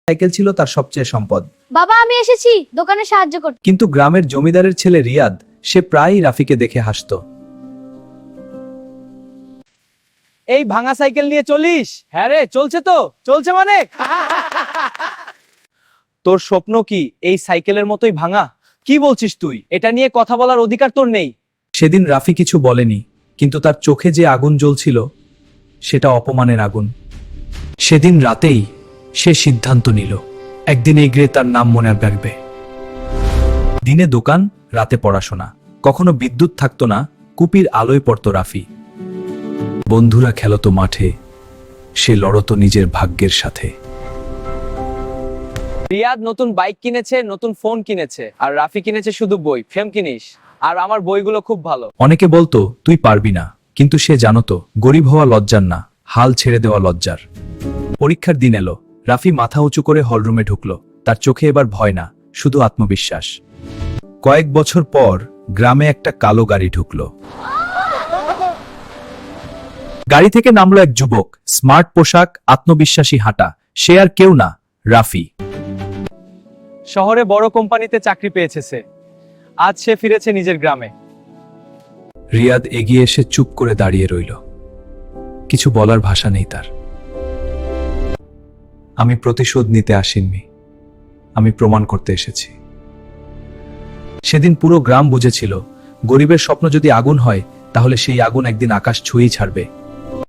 Cycle ছিল তার সবচেয়ে সম্পদ। বাবা আমি এসেছি দোকানে সাহায্য করতে। কিন্তু গ্রামের জমিদারের ছেলে রিয়াদ, সে প্রায়ই রাফিকে দেখে হাসত। এই ভাঙা সাইকেল নিয়ে চলিস? হ্যাঁ রে, চলছে তো। চলছে মানে? তোর স্বপ্ন কি এই সাইকেলের মতোই ভাঙা? কি বলছিস তুই? এটা নিয়ে কথা বলার অধিকার তোর নেই। সেদিন রাফি কিছু বলেনি, কিন্তু তার চোখে যে আগুন জ্বলছিল সেটা অপমানের আগুন। সেদিন রাতেই সে সিদ্ধান্ত নিল, একদিন এগিয়ে তার নাম মনে রাখবে। দিনে দোকান, রাতে পড়াশোনা। কখনো বিদ্যুৎ থাকতো না, কুপির আলোয় পড়তো রাফি। বন্ধুরা খেলতো মাঠে, সে লড়তো নিজের ভাগ্যের সাথে। রিয়াদ নতুন বাইক কিনেছে, নতুন ফোন কিনেছে, আর রাফি কিনেছে শুধু বই। ফ্রেম কিনিস? আর আমার বইগুলো খুব ভালো। অনেকে বলতো তুই পারবি না, কিন্তু সে জানতো গরিব হওয়া লজ্জার না, হাল ছেড়ে দেওয়া লজ্জার। পরীক্ষার দিন এলো, রাফি মাথা উঁচু করে হলরুমে ঢুকলো। তার চোখে এবার ভয় না, শুধু আত্মবিশ্বাস। কয়েক বছর পর গ্রামে একটা কালো গাড়ি ঢুকলো। গাড়ি থেকে নামলো এক যুবক, স্মার্ট পোশাক, আত্মবিশ্বাসী হাঁটা। সে আর কেউ না, রাফি। শহরে বড় কোম্পানিতে চাকরি পেয়েছে সে। আজ সে ফিরেছে নিজের গ্রামে। রিয়াদ এগিয়ে এসে চুপ করে দাঁড়িয়ে রইল। কিছু বলার ভাষা নেই তার। আমি প্রতিশোধ নিতে আসিনি, আমি প্রমাণ করতে এসেছি। সেদিন পুরো গ্রাম বুঝেছিল, গরিবের স্বপ্ন যদি আগুন হয় তাহলে সেই আগুন একদিন আকাশ ছুঁয়েই ছাড়বে।